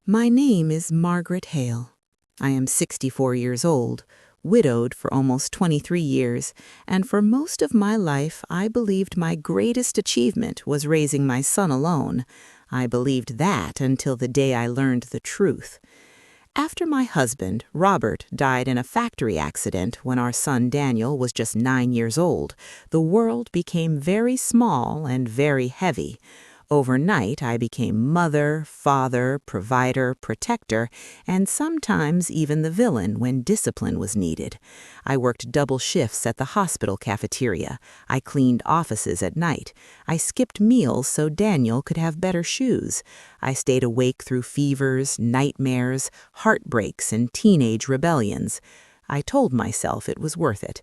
My name is Margaret Hale. I am 64 years old, widowed for almost 23 years, and for most of my life I believed my greatest achievement was raising my son alone. I believed that until the day I learned the truth. After my husband, Robert, died in a factory accident when our son Daniel was just 9 years old, the world became very small and very heavy. Overnight, I became mother, father, provider, protector, and sometimes even the villain when discipline was needed. I worked double shifts at the hospital cafeteria. I cleaned offices at night. I skipped meals so Daniel could have better shoes. I stayed awake through fevers, nightmares, heartbreaks, and teenage rebellions. I told myself it was worth it.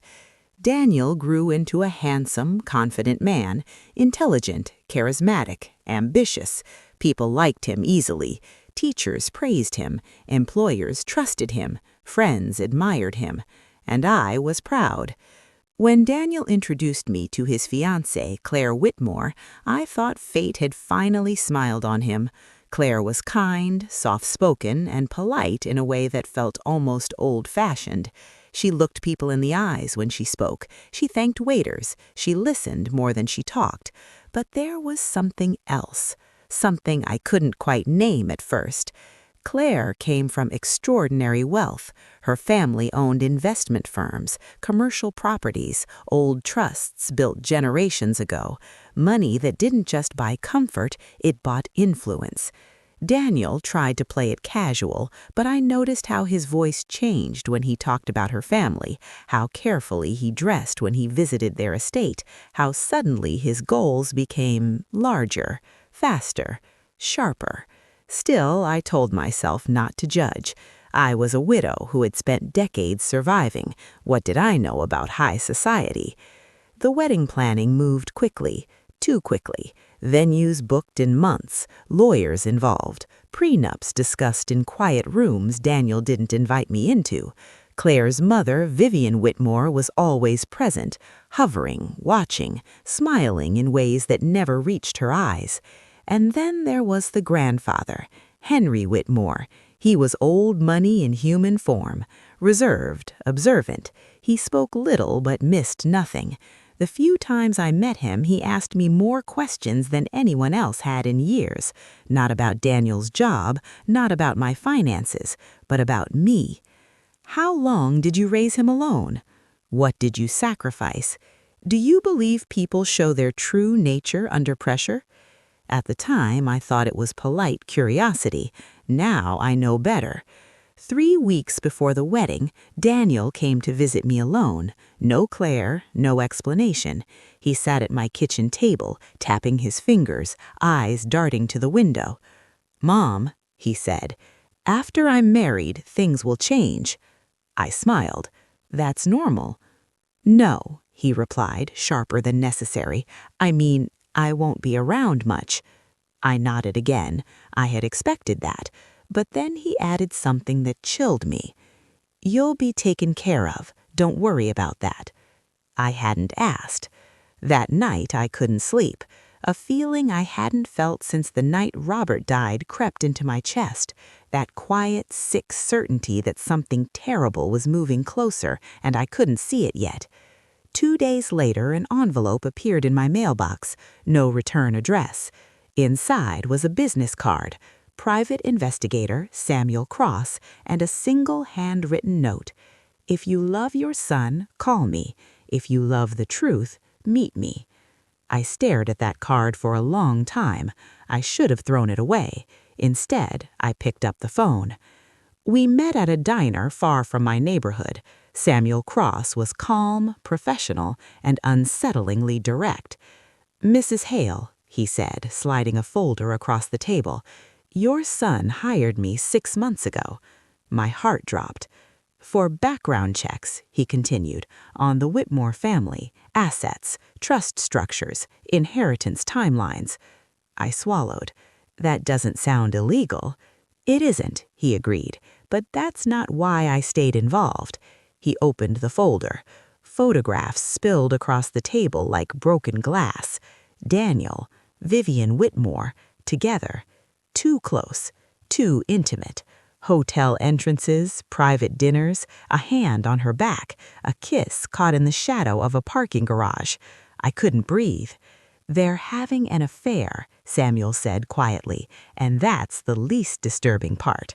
Daniel grew into a handsome, confident man, intelligent, charismatic, ambitious. People liked him easily. Teachers praised him. Employers trusted him. Friends admired him. And I was proud. When Daniel introduced me to his fiancée, Claire Whitmore, I thought fate had finally smiled on him. Claire was kind, soft-spoken, and polite in a way that felt almost old-fashioned. She looked people in the eyes when she spoke. She thanked waiters. She listened more than she talked. But there was something else, something I couldn't quite name at first. Claire came from extraordinary wealth. Her family owned investment firms, commercial properties, old trusts built generations ago. Money that didn't just buy comfort, it bought influence. Daniel tried to play it casual, but I noticed how his voice changed when he talked about her family, how carefully he dressed when he visited their estate, how suddenly his goals became larger, faster, sharper. Still, I told myself not to judge. I was a widow who had spent decades surviving. What did I know about high society? The wedding planning moved quickly, too quickly. Venues booked in months, lawyers involved, prenups discussed in quiet rooms Daniel didn't invite me into. Claire's mother, Vivian Whitmore, was always present, hovering, watching, smiling in ways that never reached her eyes. And then there was the grandfather, Henry Whitmore. He was old money in human form, reserved, observant. He spoke little but missed nothing. The few times I met him, he asked me more questions than anyone else had in years. Not about Daniel's job, not about my finances, but about me. How long did you raise him alone? What did you sacrifice? Do you believe people show their true nature under pressure? At the time, I thought it was polite curiosity. Now I know better. 3 weeks before the wedding, Daniel came to visit me alone. No Claire, no explanation. He sat at my kitchen table, tapping his fingers, eyes darting to the window. "Mom," he said, "after I'm married, things will change." I smiled. "That's normal." "No," he replied, sharper than necessary. "I mean, I won't be around much." I nodded again. I had expected that. But then he added something that chilled me. "You'll be taken care of. Don't worry about that." I hadn't asked. That night I couldn't sleep. A feeling I hadn't felt since the night Robert died crept into my chest. That quiet, sick certainty that something terrible was moving closer and I couldn't see it yet. 2 days later, an envelope appeared in my mailbox. No return address. Inside was a business card. Private investigator Samuel Cross, and a single handwritten note. "If you love your son, call me. If you love the truth, meet me." I stared at that card for a long time. I should have thrown it away. Instead, I picked up the phone. We met at a diner far from my neighborhood. Samuel Cross was calm, professional, and unsettlingly direct. "Mrs. Hale," he said, sliding a folder across the table, "your son hired me 6 months ago." My heart dropped. "For background checks," he continued, "on the Whitmore family, assets, trust structures, inheritance timelines." I swallowed. "That doesn't sound illegal." "It isn't," he agreed, "but that's not why I stayed involved." He opened the folder. Photographs spilled across the table like broken glass. Daniel, Vivian Whitmore, together. Too close. too intimate. Hotel entrances, private dinners, a hand on her back, a kiss caught in the shadow of a parking garage. I couldn't breathe. "They're having an affair," Samuel said quietly, "and that's the least disturbing part."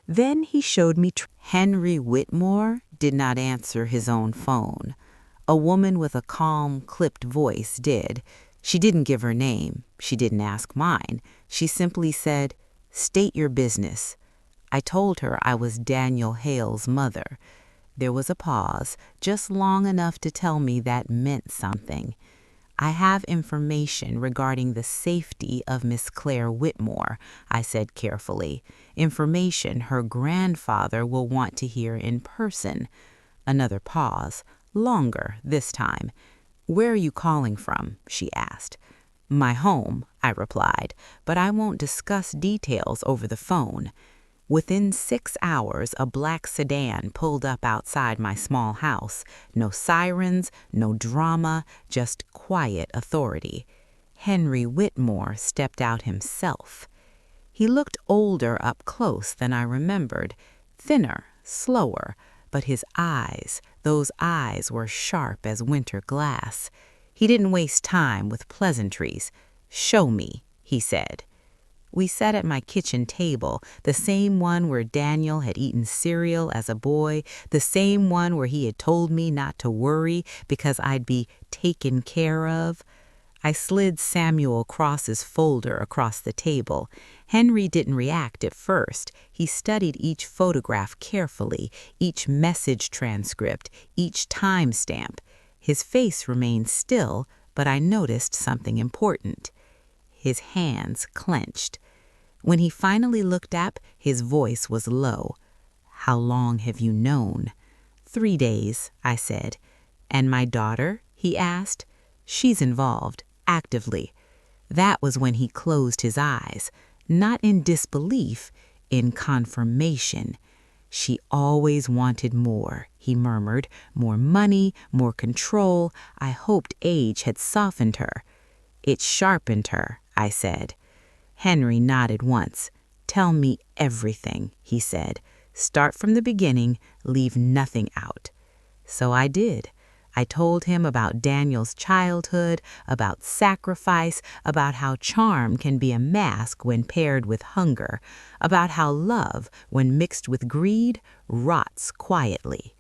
Then he showed me Henry Whitmore did not answer his own phone. A woman with a calm, clipped voice did. She didn't give her name. She didn't ask mine. She simply said, "State your business." I told her I was Daniel Hale's mother. There was a pause, just long enough to tell me that meant something. "I have information regarding the safety of Miss Claire Whitmore," I said carefully. "Information her grandfather will want to hear in person." Another pause, longer this time. "Where are you calling from?" she asked. "My home," I replied, "but I won't discuss details over the phone." Within 6 hours, a black sedan pulled up outside my small house. No sirens, no drama, just quiet authority. Henry Whitmore stepped out himself. He looked older up close than I remembered, thinner, slower, but his eyes, those eyes were sharp as winter glass. He didn't waste time with pleasantries. "Show me," he said. We sat at my kitchen table, the same one where Daniel had eaten cereal as a boy, the same one where he had told me not to worry because I'd be taken care of. I slid Samuel Cross's folder across the table. Henry didn't react at first. He studied each photograph carefully, each message transcript, each timestamp. His face remained still, but I noticed something important. His hands clenched. When he finally looked up, his voice was low. "How long have you known?" 3 days, I said. "And my daughter?" he asked. "She's involved, actively." That was when he closed his eyes, not in disbelief, in confirmation. "She always wanted more," he murmured. "More money, more control. I hoped age had softened her." "It sharpened her," I said. Henry nodded once. "Tell me everything," he said. "Start from the beginning, leave nothing out." So I did. I told him about Daniel's childhood, about sacrifice, about how charm can be a mask when paired with hunger, about how love, when mixed with greed, rots quietly.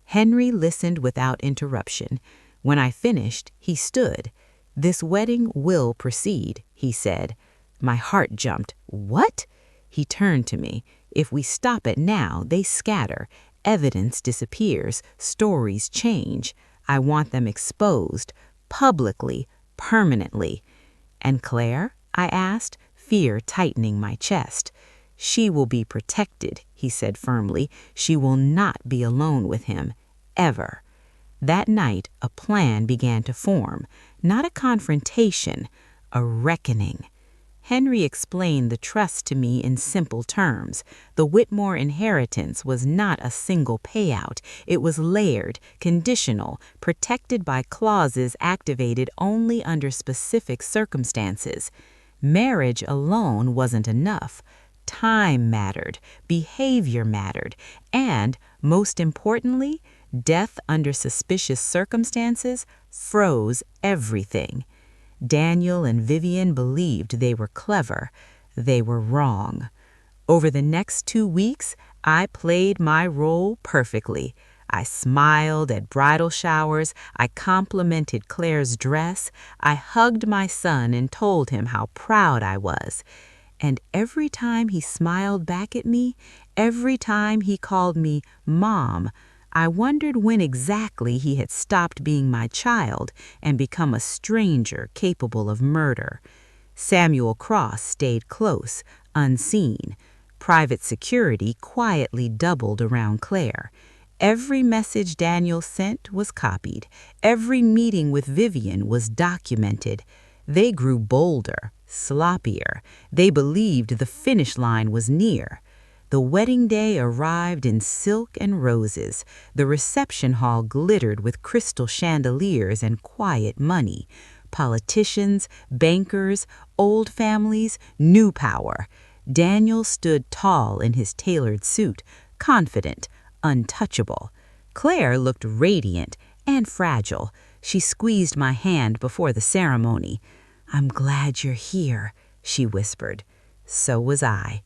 Henry listened without interruption. When I finished, he stood. "This wedding will proceed," he said. My heart jumped. "What?" He turned to me. "If we stop it now, they scatter. Evidence disappears. Stories change. I want them exposed, publicly, permanently." "And Claire?" I asked, fear tightening my chest. "She will be protected," he said firmly. "She will not be alone with him, ever." That night, a plan began to form, not a confrontation, a reckoning. Henry explained the trust to me in simple terms. The Whitmore inheritance was not a single payout. It was layered, conditional, protected by clauses activated only under specific circumstances. Marriage alone wasn't enough. Time mattered, behavior mattered, and, most importantly, death under suspicious circumstances froze everything. Daniel and Vivian believed they were clever. They were wrong. Over the next 2 weeks, I played my role perfectly. I smiled at bridal showers. I complimented Claire's dress. I hugged my son and told him how proud I was. And every time he smiled back at me, every time he called me Mom, I wondered when exactly he had stopped being my child and become a stranger capable of murder. Samuel Cross stayed close, unseen. Private security quietly doubled around Claire. Every message Daniel sent was copied. Every meeting with Vivian was documented. They grew bolder, sloppier. They believed the finish line was near. The wedding day arrived in silk and roses. The reception hall glittered with crystal chandeliers and quiet money. Politicians, bankers, old families, new power. Daniel stood tall in his tailored suit, confident, untouchable. Claire looked radiant and fragile. She squeezed my hand before the ceremony. "I'm glad you're here," she whispered. So was I.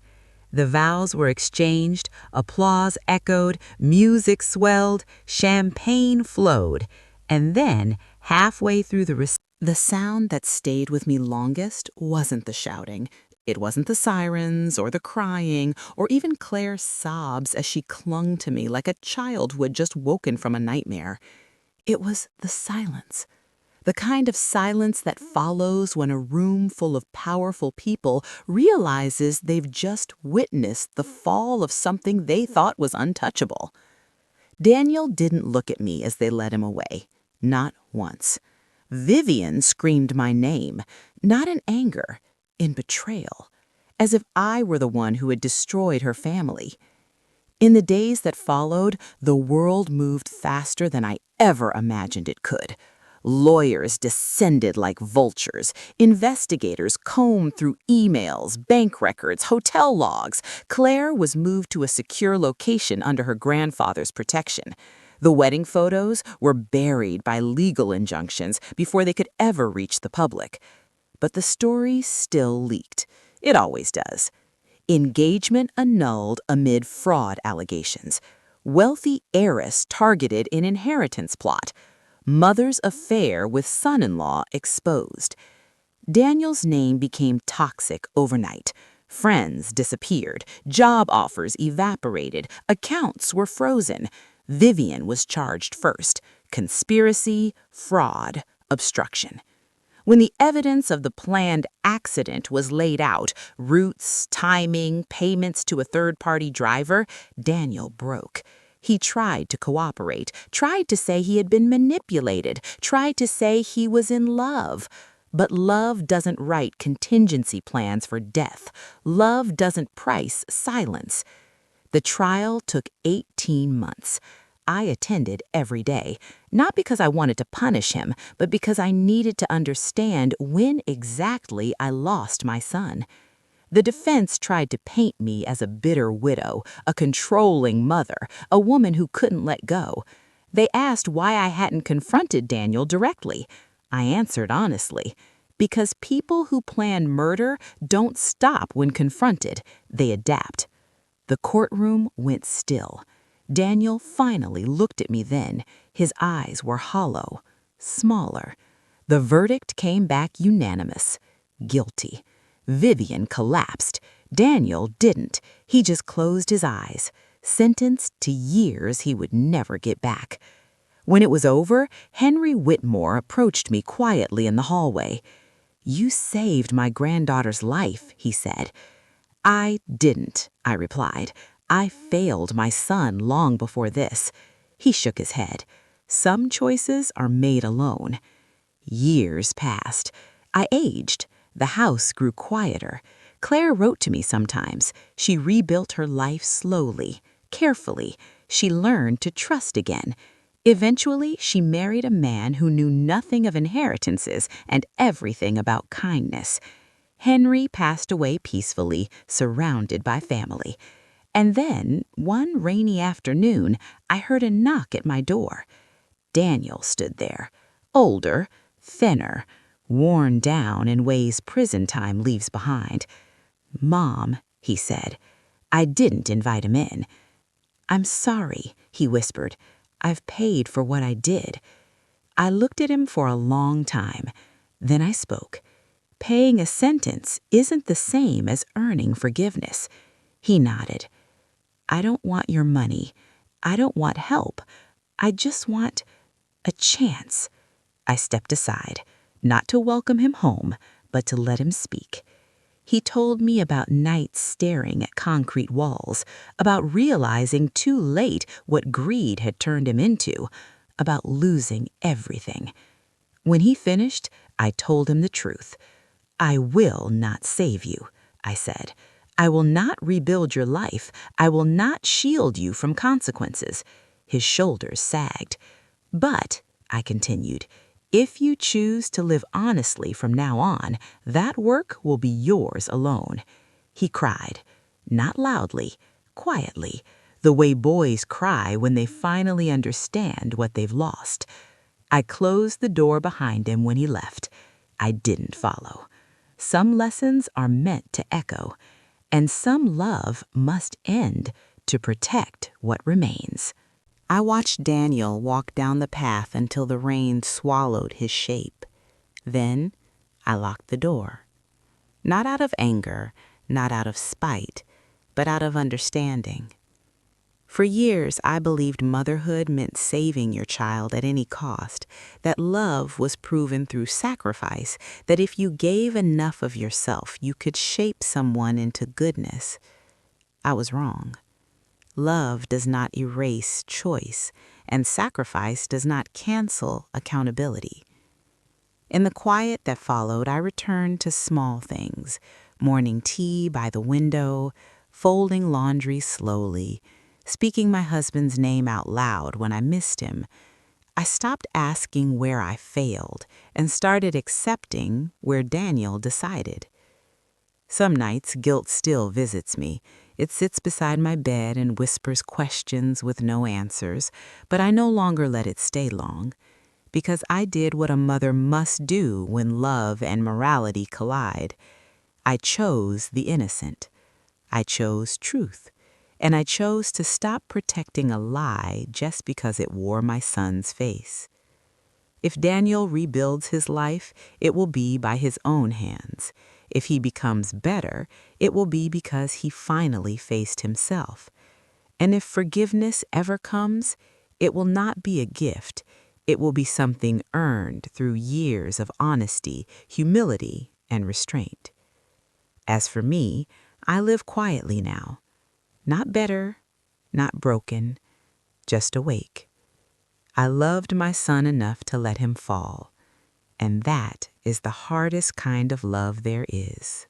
The vows were exchanged, applause echoed, music swelled, champagne flowed. And then, halfway through The sound that stayed with me longest wasn't the shouting. It wasn't the sirens or the crying or even Claire's sobs as she clung to me like a child who had just woken from a nightmare. It was the silence. The kind of silence that follows when a room full of powerful people realizes they've just witnessed the fall of something they thought was untouchable. Daniel didn't look at me as they led him away. Not once. Vivian screamed my name, not in anger, in betrayal, as if I were the one who had destroyed her family. In the days that followed, the world moved faster than I ever imagined it could. Lawyers descended like vultures. Investigators combed through emails, bank records, hotel logs. Claire was moved to a secure location under her grandfather's protection. The wedding photos were buried by legal injunctions before they could ever reach the public. But the story still leaked. It always does. Engagement annulled amid fraud allegations. Wealthy heiress targeted in inheritance plot. Mother's affair with son-in-law exposed. Daniel's name became toxic overnight. Friends disappeared. Job offers evaporated. Accounts were frozen. Vivian was charged first. Conspiracy, fraud, obstruction. When the evidence of the planned accident was laid out, routes, timing, payments to a third-party driver, Daniel broke. He tried to cooperate, tried to say he had been manipulated, tried to say he was in love. But love doesn't write contingency plans for death. Love doesn't price silence. The trial took 18 months. I attended every day, not because I wanted to punish him, but because I needed to understand when exactly I lost my son. The defense tried to paint me as a bitter widow, a controlling mother, a woman who couldn't let go. They asked why I hadn't confronted Daniel directly. I answered honestly, because people who plan murder don't stop when confronted, they adapt. The courtroom went still. Daniel finally looked at me then. His eyes were hollow, smaller. The verdict came back unanimous. Guilty. Vivian collapsed. Daniel didn't. He just closed his eyes, sentenced to years he would never get back. When it was over, Henry Whitmore approached me quietly in the hallway. "You saved my granddaughter's life," he said. "I didn't," I replied. "I failed my son long before this." He shook his head. "Some choices are made alone." Years passed. I aged. The house grew quieter. Claire wrote to me sometimes. She rebuilt her life slowly, carefully. She learned to trust again. Eventually, she married a man who knew nothing of inheritances and everything about kindness. Henry passed away peacefully, surrounded by family. And then, one rainy afternoon, I heard a knock at my door. Daniel stood there, older, thinner, worn down in ways prison time leaves behind. "Mom," he said. I didn't invite him in. "I'm sorry," he whispered. "I've paid for what I did." I looked at him for a long time. Then I spoke. "Paying a sentence isn't the same as earning forgiveness." He nodded. "I don't want your money. I don't want help. I just want a chance." I stepped aside, not to welcome him home, but to let him speak. He told me about nights staring at concrete walls, about realizing too late what greed had turned him into, about losing everything. When he finished, I told him the truth. "I will not save you," I said. "I will not rebuild your life. I will not shield you from consequences." His shoulders sagged. "But," I continued, "if you choose to live honestly from now on, that work will be yours alone." He cried, not loudly, quietly, the way boys cry when they finally understand what they've lost. I closed the door behind him when he left. I didn't follow. Some lessons are meant to echo, and some love must end to protect what remains. I watched Daniel walk down the path until the rain swallowed his shape. Then I locked the door. Not out of anger, not out of spite, but out of understanding. For years, I believed motherhood meant saving your child at any cost, that love was proven through sacrifice, that if you gave enough of yourself, you could shape someone into goodness. I was wrong. Love does not erase choice, and sacrifice does not cancel accountability. In the quiet that followed, I returned to small things, morning tea by the window, folding laundry slowly, speaking my husband's name out loud when I missed him. I stopped asking where I failed and started accepting where Daniel decided. Some nights, guilt still visits me. It sits beside my bed and whispers questions with no answers, but I no longer let it stay long, because I did what a mother must do when love and morality collide. I chose the innocent. I chose truth. And I chose to stop protecting a lie just because it wore my son's face. If Daniel rebuilds his life, it will be by his own hands. If he becomes better, it will be because he finally faced himself. And if forgiveness ever comes, it will not be a gift. It will be something earned through years of honesty, humility, and restraint. As for me, I live quietly now. Not better, not broken, just awake. I loved my son enough to let him fall, and that is the hardest kind of love there is.